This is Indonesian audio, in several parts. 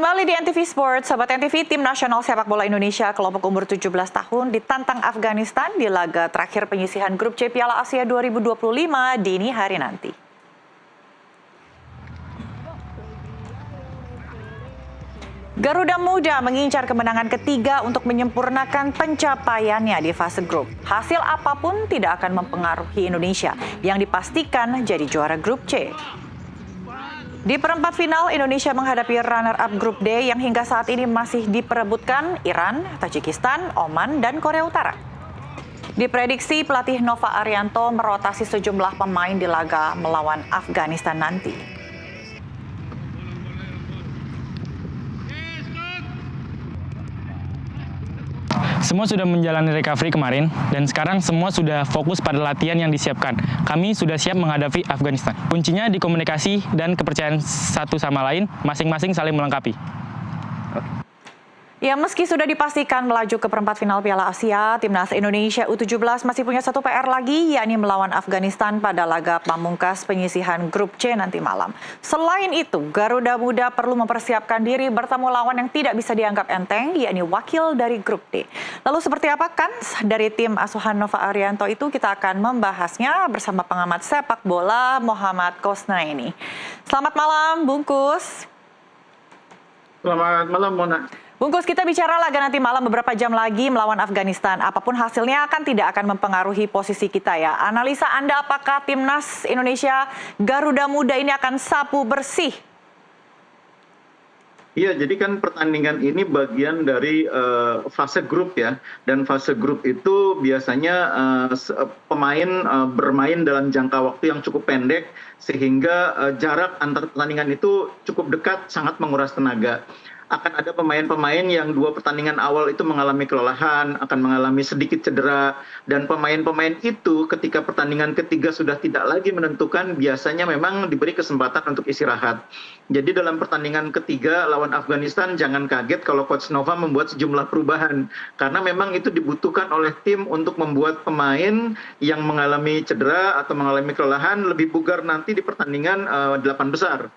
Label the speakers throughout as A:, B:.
A: Kembali di NTV Sports, Sobat NTV, tim nasional sepak bola Indonesia kelompok umur 17 tahun ditantang Afghanistan di laga terakhir penyisihan grup C Piala Asia 2025 dini hari nanti. Garuda Muda mengincar kemenangan ketiga untuk menyempurnakan pencapaiannya di fase grup. Hasil apapun tidak akan mempengaruhi Indonesia yang dipastikan jadi juara grup C. Di perempat final, Indonesia menghadapi runner-up grup D yang hingga saat ini masih diperebutkan Iran, Tajikistan, Oman, dan Korea Utara. Diprediksi pelatih Nova Arianto merotasi sejumlah pemain di laga melawan Afghanistan nanti.
B: Semua sudah menjalani recovery kemarin, dan sekarang semua sudah fokus pada latihan yang disiapkan. Kami sudah siap menghadapi Afghanistan. Kuncinya di komunikasi dan kepercayaan satu sama lain, masing-masing saling melengkapi.
A: Ya, meski sudah dipastikan melaju ke perempat final Piala Asia, Timnas Indonesia U17 masih punya satu PR lagi, yakni melawan Afghanistan pada laga pamungkas penyisihan grup C nanti malam. Selain itu, Garuda Muda perlu mempersiapkan diri bertemu lawan yang tidak bisa dianggap enteng, yakni wakil dari grup D. Lalu seperti apa kans dari tim asuhan Nova Arianto itu? Kita akan membahasnya bersama pengamat sepak bola Muhammad Kosnaini. Selamat malam, Bungkus.
C: Selamat malam, Mona.
A: Bungkus, kita bicara laga nanti malam beberapa jam lagi melawan Afghanistan. Apapun hasilnya tidak akan mempengaruhi posisi kita ya. Analisa Anda, apakah Timnas Indonesia Garuda Muda ini akan sapu bersih?
C: Iya, jadi kan pertandingan ini bagian dari fase grup ya. Dan fase grup itu biasanya pemain bermain dalam jangka waktu yang cukup pendek, sehingga jarak antar pertandingan itu cukup dekat, sangat menguras tenaga. Akan ada pemain-pemain yang dua pertandingan awal itu mengalami kelelahan, akan mengalami sedikit cedera, dan pemain-pemain itu ketika pertandingan ketiga sudah tidak lagi menentukan, biasanya memang diberi kesempatan untuk istirahat. Jadi dalam pertandingan ketiga lawan Afghanistan, jangan kaget kalau Coach Nova membuat sejumlah perubahan, karena memang itu dibutuhkan oleh tim untuk membuat pemain yang mengalami cedera atau mengalami kelelahan lebih bugar nanti di pertandingan 8 besar.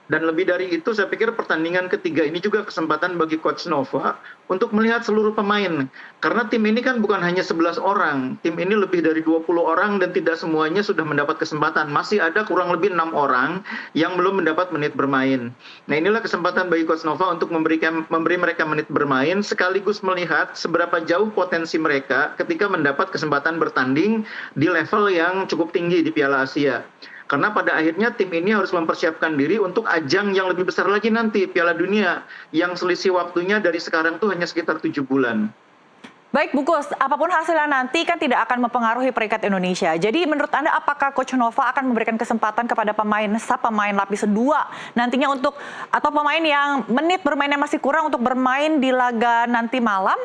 C: Dan lebih dari itu, saya pikir pertandingan ketiga ini juga kesempatan bagi Coach Nova untuk melihat seluruh pemain. Karena tim ini kan bukan hanya 11 orang, tim ini lebih dari 20 orang dan tidak semuanya sudah mendapat kesempatan. Masih ada kurang lebih 6 orang yang belum mendapat menit bermain. Nah, inilah kesempatan bagi Coach Nova untuk memberi mereka menit bermain, sekaligus melihat seberapa jauh potensi mereka ketika mendapat kesempatan bertanding di level yang cukup tinggi di Piala Asia. Karena pada akhirnya tim ini harus mempersiapkan diri untuk ajang yang lebih besar lagi nanti, Piala Dunia, yang selisih waktunya dari sekarang tuh hanya sekitar 7 bulan.
A: Baik, Bungkus, apapun hasilnya nanti kan tidak akan mempengaruhi peringkat Indonesia. Jadi menurut Anda apakah Coach Nova akan memberikan kesempatan kepada pemain lapis 2 nantinya untuk, atau pemain yang menit bermainnya masih kurang untuk bermain di laga nanti malam,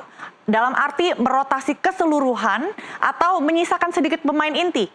A: dalam arti merotasi keseluruhan atau menyisakan sedikit pemain inti?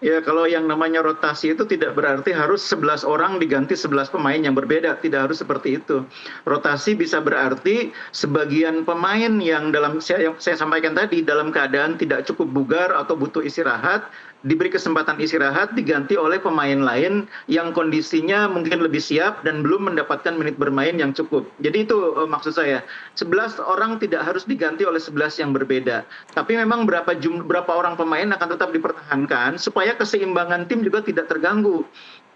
C: Ya, kalau yang namanya rotasi itu tidak berarti harus 11 orang diganti 11 pemain yang berbeda. Tidak harus seperti itu. Rotasi bisa berarti sebagian pemain yang saya sampaikan tadi dalam keadaan tidak cukup bugar atau butuh istirahat, diberi kesempatan istirahat, diganti oleh pemain lain yang kondisinya mungkin lebih siap dan belum mendapatkan menit bermain yang cukup. Jadi itu maksud saya. 11 orang tidak harus diganti oleh 11 yang berbeda. Tapi memang berapa orang pemain akan tetap dipertahankan supaya keseimbangan tim juga tidak terganggu.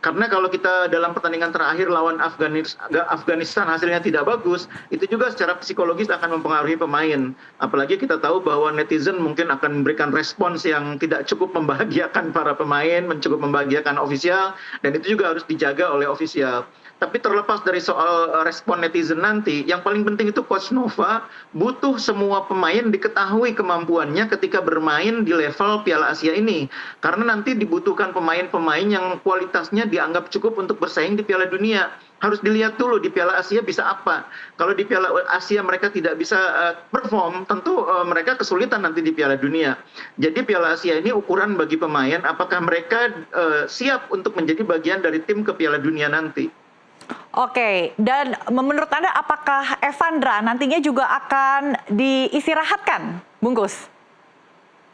C: Karena kalau kita dalam pertandingan terakhir lawan Afghanistan hasilnya tidak bagus, itu juga secara psikologis akan mempengaruhi pemain. Apalagi kita tahu bahwa netizen mungkin akan memberikan respons yang tidak cukup membahagiakan para pemain, cukup membahagiakan ofisial, dan itu juga harus dijaga oleh ofisial. Tapi terlepas dari soal respon netizen nanti, yang paling penting itu Coach Nova butuh semua pemain diketahui kemampuannya ketika bermain di level Piala Asia ini. Karena nanti dibutuhkan pemain-pemain yang kualitasnya dianggap cukup untuk bersaing di Piala Dunia. Harus dilihat dulu di Piala Asia bisa apa. Kalau di Piala Asia mereka tidak bisa perform, tentu mereka kesulitan nanti di Piala Dunia. Jadi Piala Asia ini ukuran bagi pemain, apakah mereka siap untuk menjadi bagian dari tim ke Piala Dunia nanti.
A: Oke, dan menurut Anda apakah Evandra nantinya juga akan diistirahatkan, Bungkus?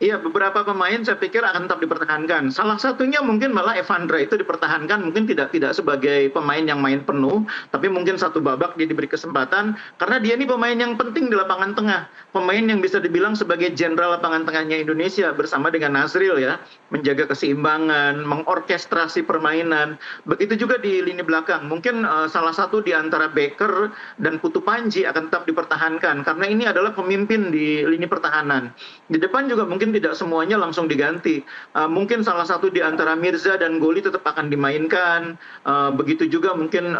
C: Iya, beberapa pemain saya pikir akan tetap dipertahankan. Salah satunya mungkin malah Evandra itu dipertahankan, mungkin tidak sebagai pemain yang main penuh, tapi mungkin satu babak dia diberi kesempatan karena dia ini pemain yang penting di lapangan tengah, pemain yang bisa dibilang sebagai jenderal lapangan tengahnya Indonesia bersama dengan Nazril ya, menjaga keseimbangan, mengorkestrasi permainan. Begitu juga di lini belakang. Mungkin salah satu di antara Becker dan Putu Panji akan tetap dipertahankan karena ini adalah pemimpin di lini pertahanan. Di depan juga mungkin tidak semuanya langsung diganti. Mungkin salah satu di antara Mirza dan Goli tetap akan dimainkan. Begitu juga mungkin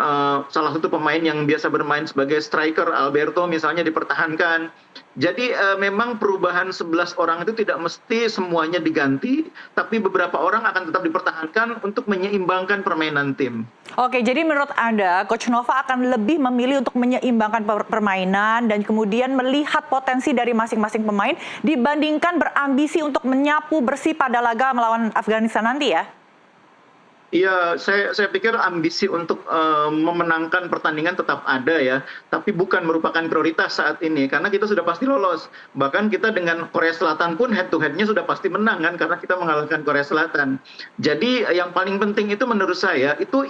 C: salah satu pemain yang biasa bermain sebagai striker, Alberto misalnya, dipertahankan. Jadi memang perubahan 11 orang itu tidak mesti semuanya diganti, tapi beberapa orang akan tetap dipertahankan untuk menyeimbangkan permainan tim.
A: Oke, jadi menurut Anda, Coach Nova akan lebih memilih untuk menyeimbangkan permainan dan kemudian melihat potensi dari masing-masing pemain dibandingkan berambisi untuk menyapu bersih pada laga melawan Afghanistan nanti ya?
C: Iya, saya pikir ambisi untuk memenangkan pertandingan tetap ada ya, tapi bukan merupakan prioritas saat ini karena kita sudah pasti lolos. Bahkan kita dengan Korea Selatan pun head to head-nya sudah pasti menang kan karena kita mengalahkan Korea Selatan. Jadi yang paling penting itu menurut saya itu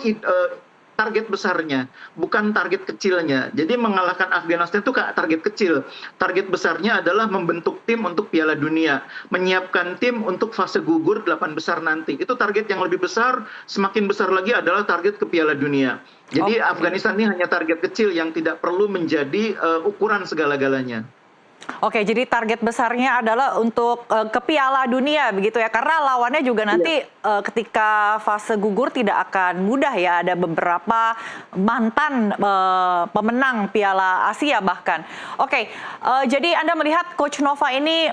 C: target besarnya, bukan target kecilnya. Jadi mengalahkan Afghanistan itu target kecil. Target besarnya adalah membentuk tim untuk Piala Dunia, menyiapkan tim untuk fase gugur 8 besar nanti. Itu target yang lebih besar, semakin besar lagi adalah target ke Piala Dunia. Jadi Afghanistan ini hanya target kecil yang tidak perlu menjadi ukuran segala-galanya.
A: Oke, jadi target besarnya adalah untuk ke Piala Dunia begitu ya, karena lawannya juga nanti ketika fase gugur tidak akan mudah ya, ada beberapa mantan pemenang Piala Asia bahkan. Oke, jadi Anda melihat Coach Nova ini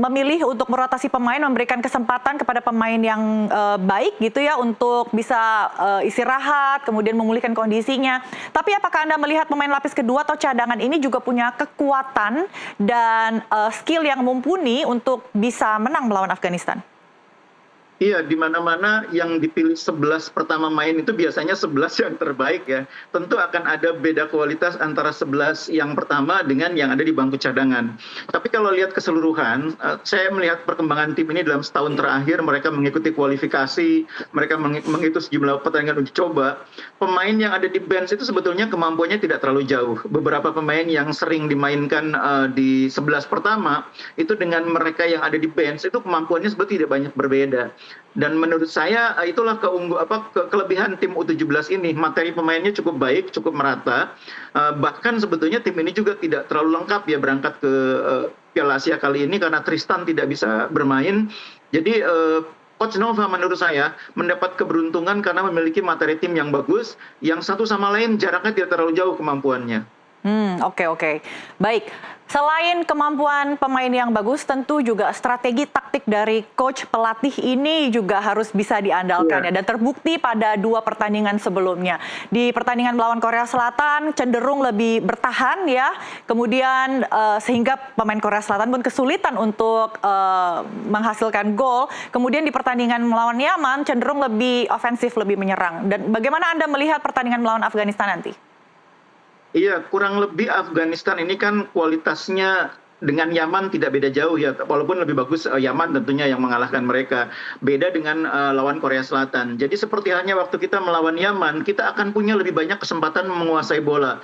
A: memilih untuk merotasi pemain, memberikan kesempatan kepada pemain yang baik gitu ya untuk bisa istirahat, kemudian memulihkan kondisinya. Tapi apakah Anda melihat pemain lapis kedua atau cadangan ini juga punya kekuatan dan skill yang mumpuni untuk bisa menang melawan Afghanistan?
C: Iya, di mana-mana yang dipilih 11 pertama main itu biasanya 11 yang terbaik ya. Tentu akan ada beda kualitas antara 11 yang pertama dengan yang ada di bangku cadangan. Tapi kalau lihat keseluruhan, saya melihat perkembangan tim ini dalam setahun terakhir, mereka mengikuti kualifikasi, mereka mengikuti sejumlah pertandingan uji coba. Pemain yang ada di bench itu sebetulnya kemampuannya tidak terlalu jauh. Beberapa pemain yang sering dimainkan di 11 pertama, itu dengan mereka yang ada di bench itu kemampuannya sebetulnya tidak banyak berbeda. Dan menurut saya itulah kelebihan tim U17 ini. Materi pemainnya cukup baik, cukup merata. Bahkan sebetulnya tim ini juga tidak terlalu lengkap ya berangkat ke Piala Asia kali ini karena Tristan tidak bisa bermain. Jadi Coach Nova menurut saya mendapat keberuntungan karena memiliki materi tim yang bagus, yang satu sama lain jaraknya tidak terlalu jauh kemampuannya.
A: Oke. Baik, selain kemampuan pemain yang bagus, tentu juga strategi taktik dari coach pelatih ini juga harus bisa diandalkan ya. Dan terbukti pada 2 pertandingan sebelumnya. Di pertandingan melawan Korea Selatan cenderung lebih bertahan ya, kemudian sehingga pemain Korea Selatan pun kesulitan untuk menghasilkan gol. Kemudian di pertandingan melawan Yaman cenderung lebih ofensif, lebih menyerang. Dan bagaimana Anda melihat pertandingan melawan Afghanistan nanti?
C: Iya, kurang lebih Afghanistan ini kan kualitasnya dengan Yaman tidak beda jauh ya, walaupun lebih bagus Yaman tentunya yang mengalahkan mereka. Beda dengan lawan Korea Selatan. Jadi seperti halnya waktu kita melawan Yaman, kita akan punya lebih banyak kesempatan menguasai bola.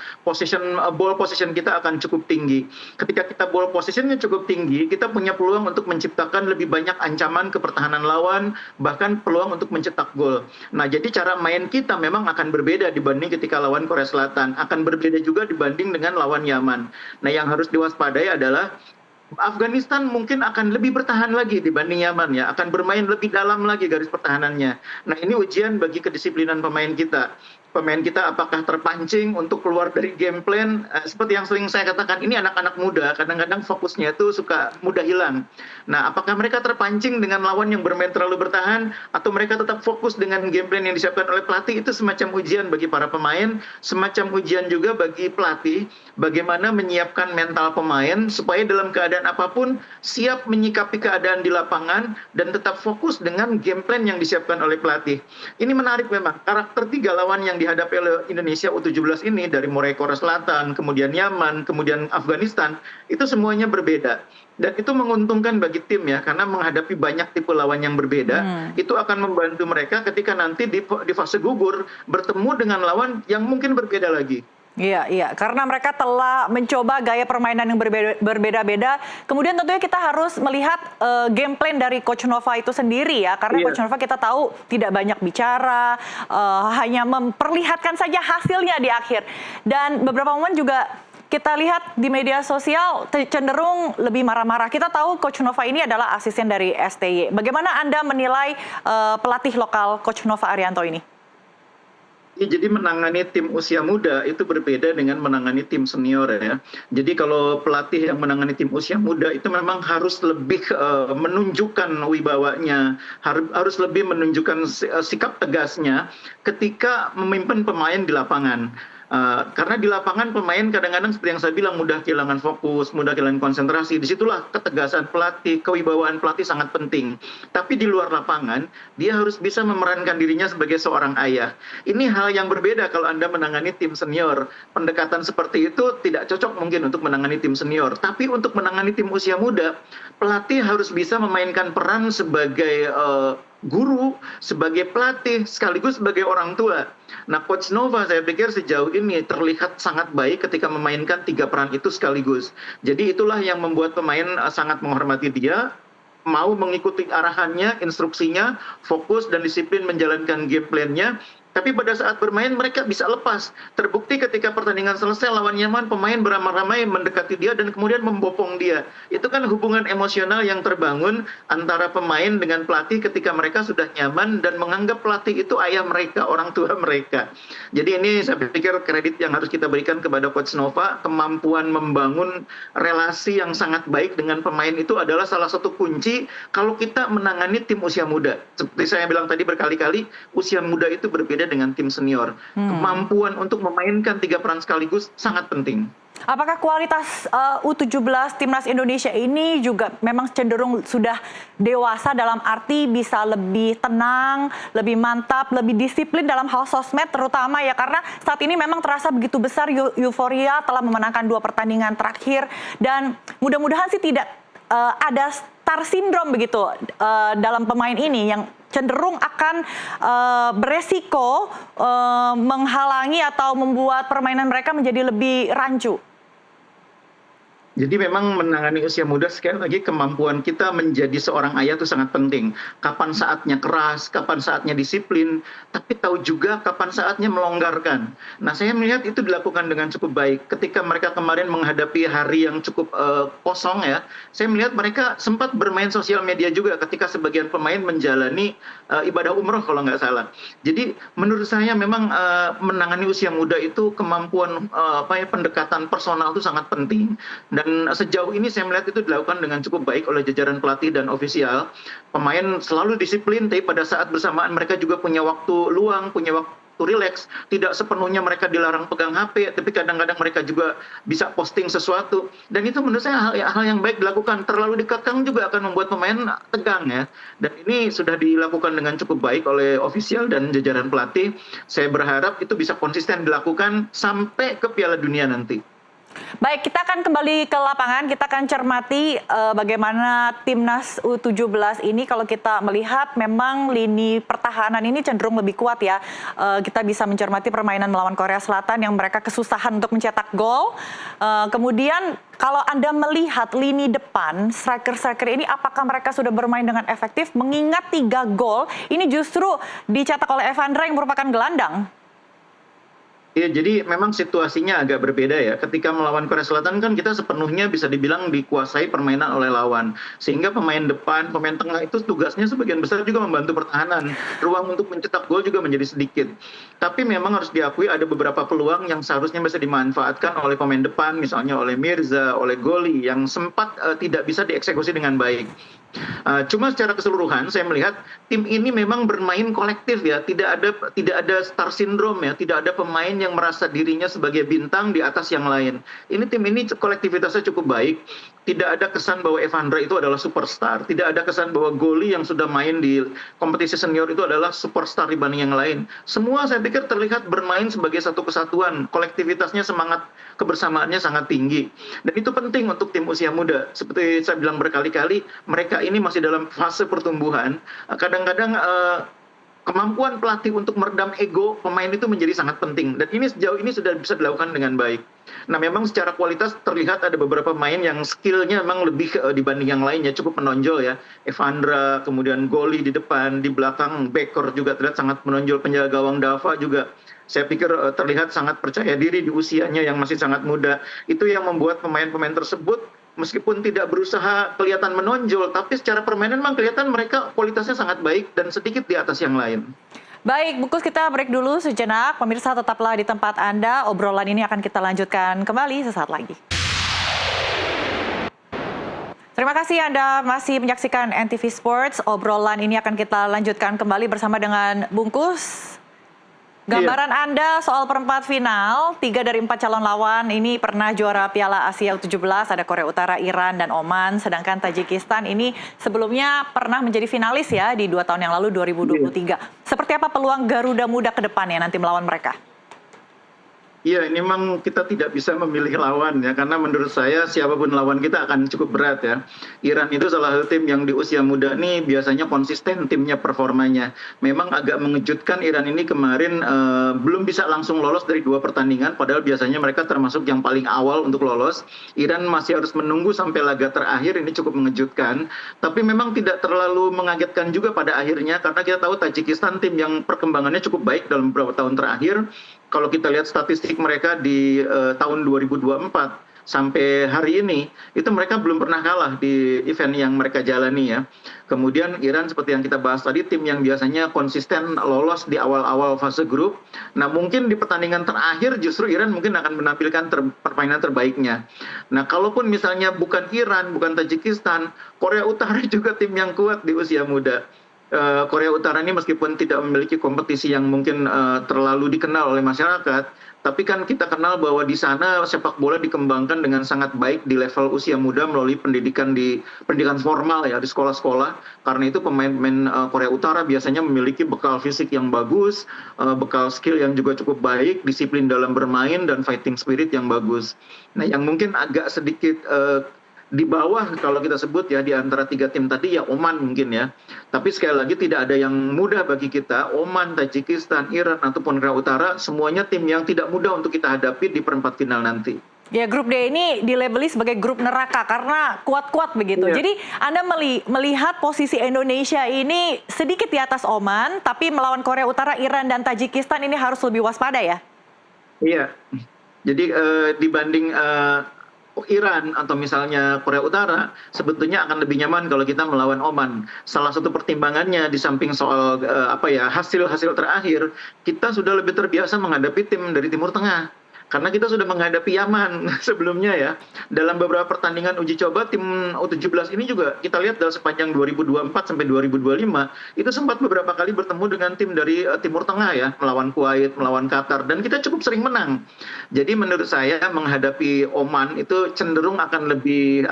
C: Ball position kita akan cukup tinggi. Ketika kita ball positionnya cukup tinggi, kita punya peluang untuk menciptakan lebih banyak ancaman ke pertahanan lawan, bahkan peluang untuk mencetak gol. Nah, jadi cara main kita memang akan berbeda dibanding ketika lawan Korea Selatan. Akan berbeda juga dibanding dengan lawan Yaman. Nah, yang harus diwaspadai adalah Afghanistan mungkin akan lebih bertahan lagi dibanding Yaman ya, akan bermain lebih dalam lagi garis pertahanannya. Nah, ini ujian bagi kedisiplinan pemain kita. Pemain kita apakah terpancing untuk keluar dari game plan? Seperti yang sering saya katakan, ini anak-anak muda, kadang-kadang fokusnya itu suka mudah hilang. Nah, apakah mereka terpancing dengan lawan yang bermain terlalu bertahan, atau mereka tetap fokus dengan game plan yang disiapkan oleh pelatih? Itu semacam ujian bagi para pemain, semacam ujian juga bagi pelatih, bagaimana menyiapkan mental pemain supaya dalam keadaan apapun siap menyikapi keadaan di lapangan dan tetap fokus dengan game plan yang disiapkan oleh pelatih. Ini menarik memang, karakter 3 lawan yang yang dihadapi oleh Indonesia U17 ini dari mulai Korea Selatan, kemudian Yaman, kemudian Afghanistan, itu semuanya berbeda. Dan itu menguntungkan bagi tim ya, karena menghadapi banyak tipe lawan yang berbeda, itu akan membantu mereka ketika nanti di fase gugur bertemu dengan lawan yang mungkin berbeda lagi.
A: Iya, karena mereka telah mencoba gaya permainan yang berbeda-beda. Kemudian tentunya kita harus melihat game plan dari Coach Nova itu sendiri ya, karena Coach Nova kita tahu tidak banyak bicara, hanya memperlihatkan saja hasilnya di akhir. Dan beberapa momen juga kita lihat di media sosial cenderung lebih marah-marah. Kita tahu Coach Nova ini adalah asisten dari STY. Bagaimana Anda menilai pelatih lokal Coach Nova Arianto ini?
C: Jadi menangani tim usia muda itu berbeda dengan menangani tim senior ya. Jadi kalau pelatih yang menangani tim usia muda itu memang harus lebih menunjukkan wibawanya, harus lebih menunjukkan sikap tegasnya ketika memimpin pemain di lapangan. Karena di lapangan pemain kadang-kadang seperti yang saya bilang mudah kehilangan fokus, mudah kehilangan konsentrasi. Disitulah ketegasan pelatih, kewibawaan pelatih sangat penting. Tapi di luar lapangan, dia harus bisa memerankan dirinya sebagai seorang ayah. Ini hal yang berbeda kalau Anda menangani tim senior. Pendekatan seperti itu tidak cocok mungkin untuk menangani tim senior. Tapi untuk menangani tim usia muda, pelatih harus bisa memainkan peran sebagai guru, sebagai pelatih, sekaligus sebagai orang tua. Nah, Coach Nova saya pikir sejauh ini terlihat sangat baik ketika memainkan 3 peran itu sekaligus. Jadi itulah yang membuat pemain sangat menghormati dia, mau mengikuti arahannya, instruksinya, fokus dan disiplin menjalankan game plan-nya. Tapi pada saat bermain mereka bisa lepas. Terbukti ketika pertandingan selesai lawan Yaman, pemain beramai-ramai mendekati dia dan kemudian membopong dia. Itu kan hubungan emosional yang terbangun antara pemain dengan pelatih ketika mereka sudah nyaman dan menganggap pelatih itu ayah mereka, orang tua mereka. Jadi ini saya pikir kredit yang harus kita berikan kepada Coach Nova. Kemampuan membangun relasi yang sangat baik dengan pemain itu adalah salah satu kunci kalau kita menangani tim usia muda. Seperti saya bilang tadi berkali-kali, usia muda itu berbeda dengan tim senior. Kemampuan untuk memainkan 3 peran sekaligus sangat penting.
A: Apakah kualitas U17 Timnas Indonesia ini juga memang cenderung sudah dewasa dalam arti bisa lebih tenang, lebih mantap, lebih disiplin dalam hal sosmed terutama ya, karena saat ini memang terasa begitu besar euforia telah memenangkan 2 pertandingan terakhir dan mudah-mudahan sih tidak ada star syndrome begitu dalam pemain ini yang cenderung akan beresiko menghalangi atau membuat permainan mereka menjadi lebih rancu.
C: Jadi memang menangani usia muda sekali lagi kemampuan kita menjadi seorang ayah itu sangat penting. Kapan saatnya keras, kapan saatnya disiplin, tapi tahu juga kapan saatnya melonggarkan. Nah, saya melihat itu dilakukan dengan cukup baik. Ketika mereka kemarin menghadapi hari yang cukup kosong ya, saya melihat mereka sempat bermain sosial media juga ketika sebagian pemain menjalani ibadah umroh kalau nggak salah. Jadi menurut saya memang menangani usia muda itu kemampuan pendekatan personal itu sangat penting. Dan sejauh ini saya melihat itu dilakukan dengan cukup baik oleh jajaran pelatih dan ofisial. Pemain selalu disiplin, tapi pada saat bersamaan mereka juga punya waktu luang, punya waktu rileks. Tidak sepenuhnya mereka dilarang pegang HP, tapi kadang-kadang mereka juga bisa posting sesuatu. Dan itu menurut saya hal yang baik dilakukan. Terlalu dikekang juga akan membuat pemain tegang ya. Dan ini sudah dilakukan dengan cukup baik oleh ofisial dan jajaran pelatih. Saya berharap itu bisa konsisten dilakukan sampai ke Piala Dunia nanti.
A: Baik, kita akan kembali ke lapangan, kita akan cermati bagaimana Timnas U17 ini. Kalau kita melihat memang lini pertahanan ini cenderung lebih kuat ya. Kita bisa mencermati permainan melawan Korea Selatan yang mereka kesusahan untuk mencetak gol. Kemudian kalau Anda melihat lini depan, striker-striker ini apakah mereka sudah bermain dengan efektif? Mengingat 3 gol, ini justru dicetak oleh Evandra yang merupakan gelandang.
C: Ya, jadi memang situasinya agak berbeda ya. Ketika melawan Korea Selatan kan kita sepenuhnya bisa dibilang dikuasai permainan oleh lawan. Sehingga pemain depan, pemain tengah itu tugasnya sebagian besar juga membantu pertahanan. Ruang untuk mencetak gol juga menjadi sedikit. Tapi memang harus diakui ada beberapa peluang yang seharusnya bisa dimanfaatkan oleh pemain depan, misalnya oleh Mirza, oleh Goli, yang sempat tidak bisa dieksekusi dengan baik. Cuma secara keseluruhan saya melihat tim ini memang bermain kolektif ya, tidak ada star syndrome ya, tidak ada pemain yang merasa dirinya sebagai bintang di atas yang lain. Ini tim ini kolektivitasnya cukup baik. Tidak ada kesan bahwa Evandra itu adalah superstar. Tidak ada kesan bahwa Goli yang sudah main di kompetisi senior itu adalah superstar dibanding yang lain. Semua saya pikir terlihat bermain sebagai satu kesatuan. Kolektivitasnya, semangat kebersamaannya sangat tinggi. Dan itu penting untuk tim usia muda. Seperti saya bilang berkali-kali, mereka ini masih dalam fase pertumbuhan. Kadang-kadang kemampuan pelatih untuk meredam ego pemain itu menjadi sangat penting. Dan ini sejauh ini sudah bisa dilakukan dengan baik. Nah, memang secara kualitas terlihat ada beberapa pemain yang skillnya memang lebih dibanding yang lainnya, cukup menonjol ya. Evandra, kemudian Goli di depan, di belakang Becker juga terlihat sangat menonjol, penjaga gawang Dava juga saya pikir terlihat sangat percaya diri di usianya yang masih sangat muda. Itu yang membuat pemain-pemain tersebut meskipun tidak berusaha kelihatan menonjol, tapi secara permainan memang kelihatan mereka kualitasnya sangat baik dan sedikit di atas yang lain.
A: Baik, Bungkus, kita break dulu sejenak. Pemirsa, tetaplah di tempat Anda. Obrolan ini akan kita lanjutkan kembali sesaat lagi. Terima kasih Anda masih menyaksikan NTV Sports. Obrolan ini akan kita lanjutkan kembali bersama dengan Bungkus. Gambaran Anda soal perempat final, 3 dari 4 calon lawan ini pernah juara Piala Asia U17, ada Korea Utara, Iran, dan Oman. Sedangkan Tajikistan ini sebelumnya pernah menjadi finalis ya di 2 tahun yang lalu, 2023. Seperti apa peluang Garuda Muda ke depannya nanti melawan mereka?
C: Iya, ini memang kita tidak bisa memilih lawan ya, karena menurut saya siapapun lawan kita akan cukup berat ya. Iran itu salah satu tim yang di usia muda nih biasanya konsisten timnya performanya. Memang agak mengejutkan Iran ini kemarin belum bisa langsung lolos dari 2 pertandingan, padahal biasanya mereka termasuk yang paling awal untuk lolos. Iran masih harus menunggu sampai laga terakhir, ini cukup mengejutkan. Tapi memang tidak terlalu mengagetkan juga pada akhirnya, karena kita tahu Tajikistan tim yang perkembangannya cukup baik dalam beberapa tahun terakhir. Kalau kita lihat statistik mereka di tahun 2024 sampai hari ini, itu mereka belum pernah kalah di event yang mereka jalani ya. Kemudian Iran seperti yang kita bahas tadi, tim yang biasanya konsisten lolos di awal-awal fase grup. Nah, mungkin di pertandingan terakhir justru Iran mungkin akan menampilkan permainan terbaiknya. Nah, kalaupun misalnya bukan Iran, bukan Tajikistan, Korea Utara juga tim yang kuat di usia muda. Korea Utara ini meskipun tidak memiliki kompetisi yang mungkin terlalu dikenal oleh masyarakat, tapi kan kita kenal bahwa di sana sepak bola dikembangkan dengan sangat baik di level usia muda melalui pendidikan formal ya, di sekolah-sekolah. Karena itu pemain-pemain Korea Utara biasanya memiliki bekal fisik yang bagus, bekal skill yang juga cukup baik, disiplin dalam bermain, dan fighting spirit yang bagus. Nah, yang mungkin agak sedikit di bawah kalau kita sebut ya di antara 3 tim tadi ya Oman mungkin ya. Tapi sekali lagi tidak ada yang mudah bagi kita. Oman, Tajikistan, Iran ataupun Korea Utara semuanya tim yang tidak mudah untuk kita hadapi di perempat final nanti.
A: Ya, grup D ini dilabeli sebagai grup neraka karena kuat-kuat begitu.
C: Iya.
A: Jadi Anda melihat posisi Indonesia ini sedikit di atas Oman, tapi melawan Korea Utara, Iran, dan Tajikistan ini harus lebih waspada ya?
C: Iya. Jadi dibanding Iran atau misalnya Korea Utara, sebetulnya akan lebih nyaman kalau kita melawan Oman. Salah satu pertimbangannya di samping soal hasil-hasil terakhir, kita sudah lebih terbiasa menghadapi tim dari Timur Tengah. Karena kita sudah menghadapi Yaman sebelumnya ya. Dalam beberapa pertandingan uji coba tim U17 ini juga kita lihat dalam sepanjang 2024 sampai 2025 itu sempat beberapa kali bertemu dengan tim dari Timur Tengah ya, melawan Kuwait, melawan Qatar, dan kita cukup sering menang. Jadi menurut saya menghadapi Oman itu cenderung akan lebih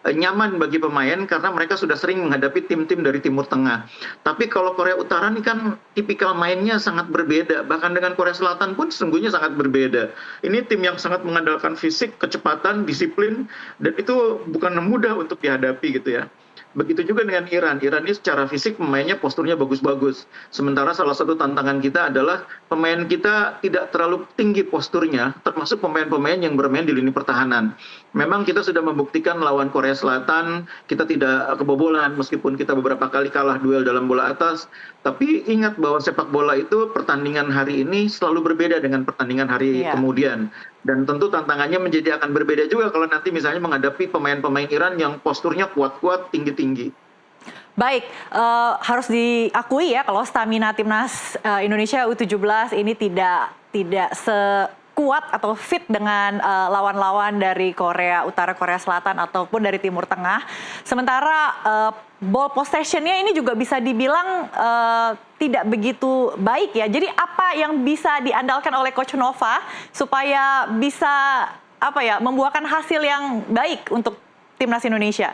C: nyaman bagi pemain karena mereka sudah sering menghadapi tim-tim dari Timur Tengah. Tapi kalau Korea Utara ini kan tipikal mainnya sangat berbeda. Bahkan dengan Korea Selatan pun sesungguhnya sangat berbeda. Ini tim yang sangat mengandalkan fisik, kecepatan, disiplin, dan itu bukan mudah untuk dihadapi gitu ya. Begitu juga dengan Iran. Iran ini secara fisik pemainnya posturnya bagus-bagus. Sementara salah satu tantangan kita adalah pemain kita tidak terlalu tinggi posturnya, termasuk pemain-pemain yang bermain di lini pertahanan. Memang kita sudah membuktikan lawan Korea Selatan, kita tidak kebobolan meskipun kita beberapa kali kalah duel dalam bola atas. Tapi ingat bahwa sepak bola itu pertandingan hari ini selalu berbeda dengan pertandingan hari kemudian. Dan tentu tantangannya akan berbeda juga kalau nanti misalnya menghadapi pemain-pemain Iran yang posturnya kuat-kuat, tinggi-tinggi.
A: Baik, harus diakui ya kalau stamina timnas Indonesia U17 ini tidak sekuat atau fit dengan lawan-lawan dari Korea Utara, Korea Selatan ataupun dari Timur Tengah. Sementara ball possession-nya ini juga bisa dibilang tidak begitu baik ya. Jadi apa yang bisa diandalkan oleh Coach Nova supaya bisa membuahkan hasil yang baik untuk timnas Indonesia?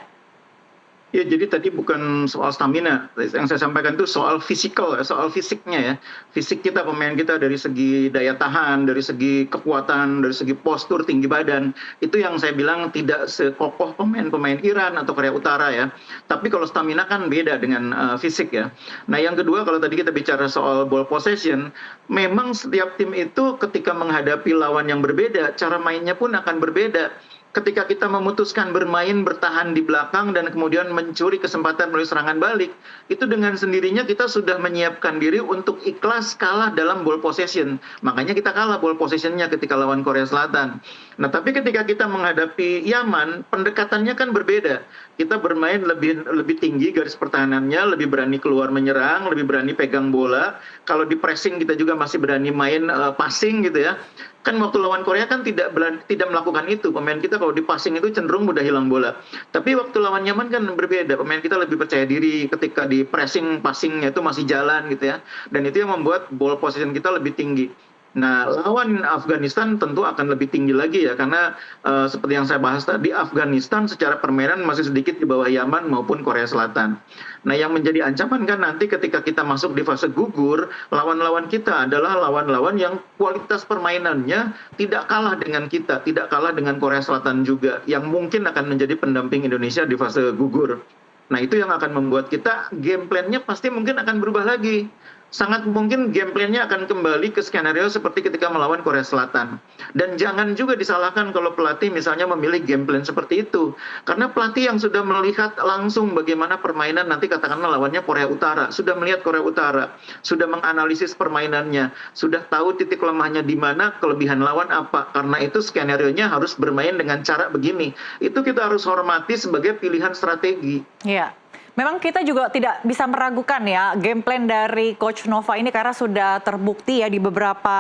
C: Ya, jadi tadi bukan soal stamina. Yang saya sampaikan itu soal fisikal, soal fisiknya ya. Fisik kita, pemain kita dari segi daya tahan, dari segi kekuatan, dari segi postur, tinggi badan. Itu yang saya bilang tidak sekokoh pemain-pemain Iran atau Korea Utara ya. Tapi kalau stamina kan beda dengan fisik ya. Nah, yang kedua kalau tadi kita bicara soal ball possession, memang setiap tim itu ketika menghadapi lawan yang berbeda, cara mainnya pun akan berbeda. Ketika kita memutuskan bermain bertahan di belakang dan kemudian mencuri kesempatan melalui serangan balik, itu dengan sendirinya kita sudah menyiapkan diri untuk ikhlas kalah dalam ball possession. Makanya kita kalah ball possessionnya ketika lawan Korea Selatan. Nah, tapi ketika kita menghadapi Yaman, pendekatannya kan berbeda. Kita bermain lebih tinggi garis pertahanannya, lebih berani keluar menyerang, lebih berani pegang bola. Kalau di pressing kita juga masih berani main passing gitu ya. Kan waktu lawan Korea kan tidak melakukan itu. Pemain kita kalau di passing itu cenderung mudah hilang bola. Tapi waktu lawan Yaman kan berbeda. Pemain kita lebih percaya diri ketika di pressing, passingnya itu masih jalan gitu ya. Dan itu yang membuat ball position kita lebih tinggi. Nah, lawan Afghanistan tentu akan lebih tinggi lagi ya, karena seperti yang saya bahas tadi, Afghanistan secara permainan masih sedikit di bawah Yaman maupun Korea Selatan. Nah, yang menjadi ancaman kan nanti ketika kita masuk di fase gugur, lawan-lawan kita adalah lawan-lawan yang kualitas permainannya tidak kalah dengan kita, tidak kalah dengan Korea Selatan juga, yang mungkin akan menjadi pendamping Indonesia di fase gugur. Nah, itu yang akan membuat kita game plan-nya pasti mungkin akan berubah lagi. Sangat mungkin game plan-nya akan kembali ke skenario seperti ketika melawan Korea Selatan. Dan jangan juga disalahkan kalau pelatih misalnya memilih game plan seperti itu. Karena pelatih yang sudah melihat langsung bagaimana permainan nanti katakanlah lawannya Korea Utara. Sudah melihat Korea Utara. Sudah menganalisis permainannya. Sudah tahu titik lemahnya di mana, kelebihan lawan apa. Karena itu skenario-nya harus bermain dengan cara begini. Itu kita harus hormati sebagai pilihan strategi.
A: Iya. Memang kita juga tidak bisa meragukan ya game plan dari Coach Nova ini karena sudah terbukti ya di beberapa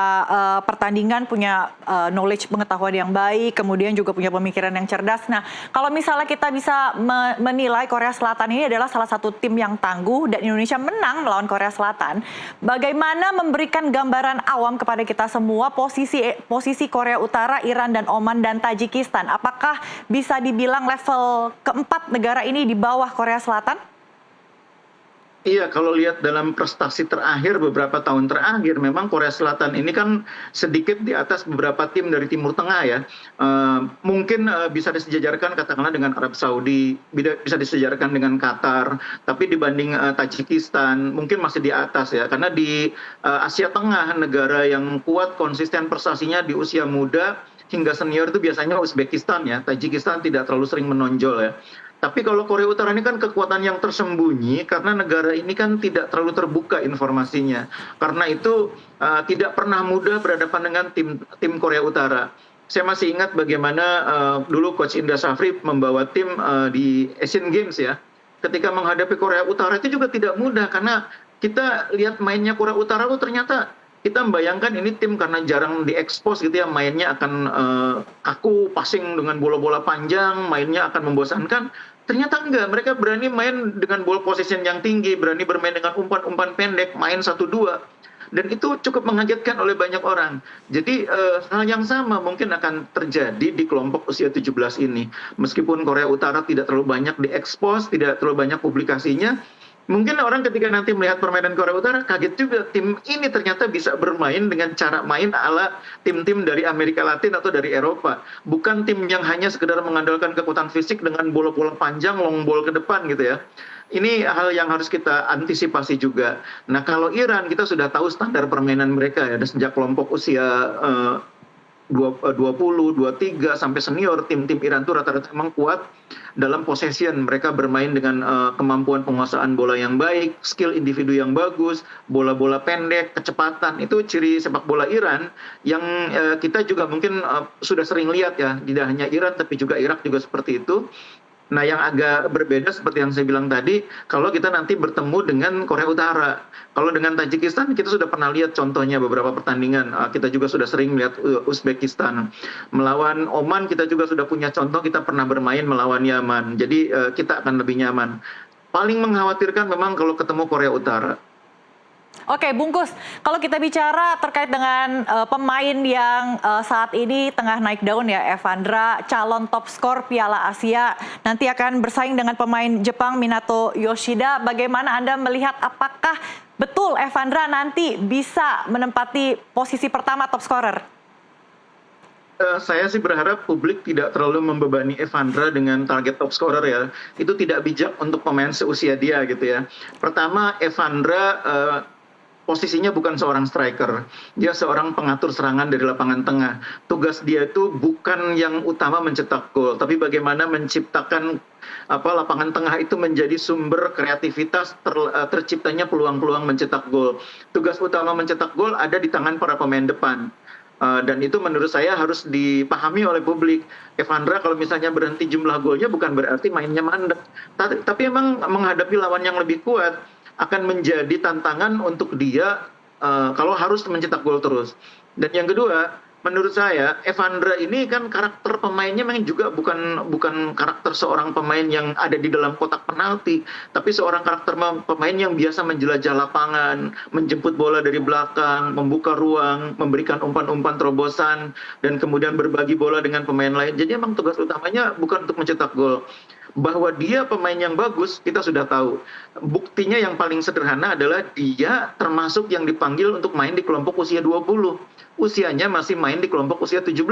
A: pertandingan punya knowledge pengetahuan yang baik, kemudian juga punya pemikiran yang cerdas. Nah, kalau misalnya kita bisa menilai Korea Selatan ini adalah salah satu tim yang tangguh dan Indonesia menang melawan Korea Selatan, bagaimana memberikan gambaran awam kepada kita semua posisi Korea Utara, Iran dan Oman dan Tajikistan? Apakah bisa dibilang level keempat negara ini di bawah Korea Selatan?
C: Iya, kalau lihat dalam prestasi terakhir beberapa tahun terakhir, memang Korea Selatan ini kan sedikit di atas beberapa tim dari Timur Tengah ya. Mungkin bisa disejajarkan katakanlah dengan Arab Saudi, bisa disejajarkan dengan Qatar, tapi dibanding Tajikistan mungkin masih di atas ya. Karena di Asia Tengah, negara yang kuat konsisten prestasinya di usia muda hingga senior itu biasanya Uzbekistan ya. Tajikistan tidak terlalu sering menonjol ya. Tapi kalau Korea Utara ini kan kekuatan yang tersembunyi karena negara ini kan tidak terlalu terbuka informasinya. Karena itu tidak pernah mudah berhadapan dengan tim Korea Utara. Saya masih ingat bagaimana dulu Coach Indra Shafri membawa tim di Asian Games ya. Ketika menghadapi Korea Utara itu juga tidak mudah karena kita lihat mainnya Korea Utara tuh ternyata kita membayangkan ini tim karena jarang diekspos gitu ya, mainnya akan kaku, passing dengan bola-bola panjang, mainnya akan membosankan. Ternyata enggak, mereka berani main dengan ball possession yang tinggi, berani bermain dengan umpan-umpan pendek, main 1-2. Dan itu cukup mengagetkan oleh banyak orang. Jadi hal yang sama mungkin akan terjadi di kelompok usia 17 ini. Meskipun Korea Utara tidak terlalu banyak diekspos, tidak terlalu banyak publikasinya, mungkin orang ketika nanti melihat permainan Korea Utara kaget juga tim ini ternyata bisa bermain dengan cara main ala tim-tim dari Amerika Latin atau dari Eropa. Bukan tim yang hanya sekedar mengandalkan kekuatan fisik dengan bola-bola panjang, long ball ke depan gitu ya. Ini hal yang harus kita antisipasi juga. Nah, kalau Iran kita sudah tahu standar permainan mereka ya, sejak kelompok usia 20, 23 sampai senior, tim-tim Iran itu rata-rata memang kuat dalam possession. Mereka bermain dengan kemampuan penguasaan bola yang baik, skill individu yang bagus, bola-bola pendek, kecepatan. Itu ciri sepak bola Iran yang kita juga mungkin sudah sering lihat ya. Tidak hanya Iran tapi juga Irak juga seperti itu. Nah, yang agak berbeda seperti yang saya bilang tadi, kalau kita nanti bertemu dengan Korea Utara. Kalau dengan Tajikistan, kita sudah pernah lihat contohnya beberapa pertandingan. Kita juga sudah sering lihat Uzbekistan. Melawan Oman, kita juga sudah punya contoh, kita pernah bermain melawan Yaman. Jadi, kita akan lebih nyaman. Paling mengkhawatirkan memang kalau ketemu Korea Utara.
A: Oke, Bungkus, kalau kita bicara terkait dengan pemain yang saat ini tengah naik daun ya, Evandra, calon top skor Piala Asia, nanti akan bersaing dengan pemain Jepang Minato Yoshida. Bagaimana Anda melihat apakah betul Evandra nanti bisa menempati posisi pertama top scorer?
C: Saya sih berharap publik tidak terlalu membebani Evandra dengan target top scorer ya. Itu tidak bijak untuk pemain seusia dia gitu ya. Pertama, Evandra posisinya bukan seorang striker. Dia seorang pengatur serangan dari lapangan tengah. Tugas dia itu bukan yang utama mencetak gol, tapi bagaimana menciptakan lapangan tengah itu menjadi sumber kreativitas terciptanya peluang-peluang mencetak gol. Tugas utama mencetak gol ada di tangan para pemain depan. Dan itu menurut saya harus dipahami oleh publik. Evandra kalau misalnya berhenti jumlah golnya bukan berarti mainnya mandek. Tapi memang menghadapi lawan yang lebih kuat akan menjadi tantangan untuk dia kalau harus mencetak gol terus. Dan yang kedua, menurut saya Evandra ini kan karakter pemainnya memang juga bukan karakter seorang pemain yang ada di dalam kotak penalti, tapi seorang karakter pemain yang biasa menjelajah lapangan, menjemput bola dari belakang, membuka ruang, memberikan umpan-umpan terobosan, dan kemudian berbagi bola dengan pemain lain. Jadi memang tugas utamanya bukan untuk mencetak gol. Bahwa dia pemain yang bagus, kita sudah tahu. Buktinya yang paling sederhana adalah dia termasuk yang dipanggil untuk main di kelompok usia 20. Usianya masih main di kelompok usia 17.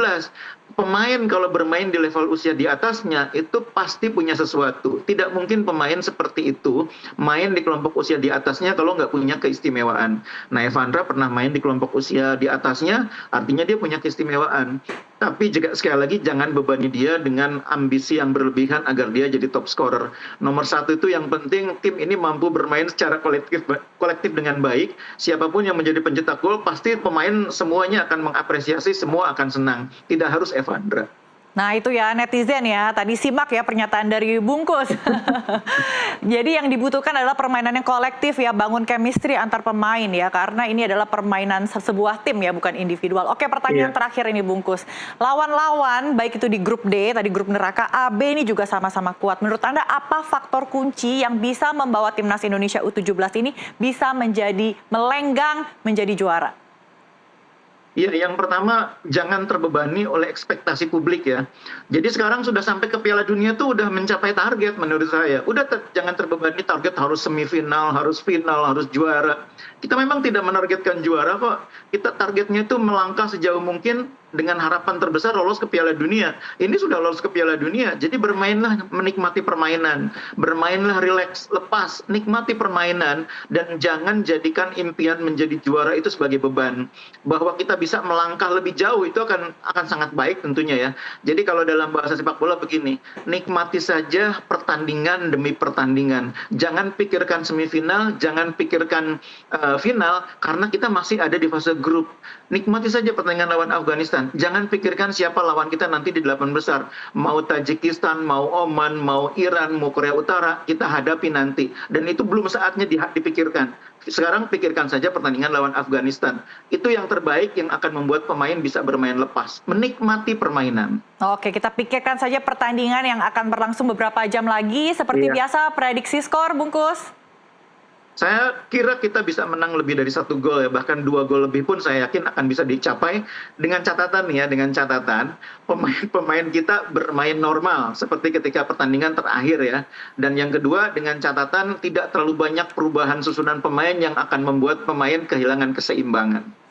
C: Pemain kalau bermain di level usia di atasnya itu pasti punya sesuatu. Tidak mungkin pemain seperti itu main di kelompok usia di atasnya kalau nggak punya keistimewaan. Nah, Evandra pernah main di kelompok usia di atasnya, artinya dia punya keistimewaan. Tapi juga sekali lagi jangan bebani dia dengan ambisi yang berlebihan agar dia jadi top scorer. Nomor satu itu yang penting tim ini mampu bermain secara kolektif dengan baik. Siapapun yang menjadi pencetak gol pasti pemain semuanya akan mengapresiasi, semua akan senang. Tidak harus Evandra.
A: Nah itu ya netizen ya, tadi simak ya pernyataan dari Bungkus. Jadi yang dibutuhkan adalah permainan yang kolektif ya, bangun chemistry antar pemain ya, karena ini adalah permainan sebuah tim ya, bukan individual. Oke, pertanyaan terakhir ini Bungkus. Lawan-lawan baik itu di grup D, tadi grup neraka, A, B ini juga sama-sama kuat. Menurut Anda apa faktor kunci yang bisa membawa timnas Indonesia U17 ini bisa melenggang menjadi juara?
C: Ya, yang pertama jangan terbebani oleh ekspektasi publik ya. Jadi sekarang sudah sampai ke Piala Dunia tuh udah mencapai target menurut saya. Jangan terbebani target harus semifinal, harus final, harus juara. Kita memang tidak menargetkan juara kok. Kita targetnya itu melangkah sejauh mungkin dengan harapan terbesar lolos ke Piala Dunia. Ini sudah lolos ke Piala Dunia, jadi bermainlah menikmati permainan, bermainlah rileks, lepas, nikmati permainan, dan jangan jadikan impian menjadi juara itu sebagai beban. Bahwa kita bisa melangkah lebih jauh itu akan sangat baik tentunya ya. Jadi kalau dalam bahasa sepak bola begini, nikmati saja pertandingan demi pertandingan. Jangan pikirkan semifinal, jangan pikirkan final, karena kita masih ada di fase grup. Nikmati saja pertandingan lawan Afghanistan. Jangan pikirkan siapa lawan kita nanti di 8 besar. Mau Tajikistan, mau Oman, mau Iran, mau Korea Utara, kita hadapi nanti. Dan itu belum saatnya dipikirkan. Sekarang pikirkan saja pertandingan lawan Afghanistan. Itu yang terbaik yang akan membuat pemain bisa bermain lepas. Menikmati permainan.
A: Oke, kita pikirkan saja pertandingan yang akan berlangsung beberapa jam lagi. Seperti biasa, prediksi skor, Bungkus.
C: Saya kira kita bisa menang lebih dari 1 gol ya, bahkan 2 gol lebih pun saya yakin akan bisa dicapai, dengan catatan pemain kita bermain normal seperti ketika pertandingan terakhir ya. Dan yang kedua dengan catatan tidak terlalu banyak perubahan susunan pemain yang akan membuat pemain kehilangan keseimbangan.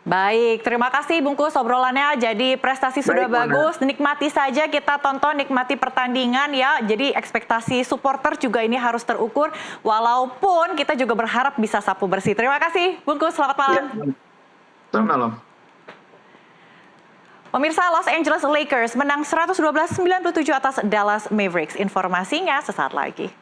A: Baik, terima kasih Bungkus obrolannya. Jadi prestasi sudah bagus, nikmati saja, kita tonton, nikmati pertandingan ya. Jadi ekspektasi supporter juga ini harus terukur, walaupun kita juga berharap bisa sapu bersih. Terima kasih Bungkus, selamat malam.
C: Selamat malam.
A: Pemirsa, Los Angeles Lakers menang 112-97 atas Dallas Mavericks. Informasinya sesaat lagi.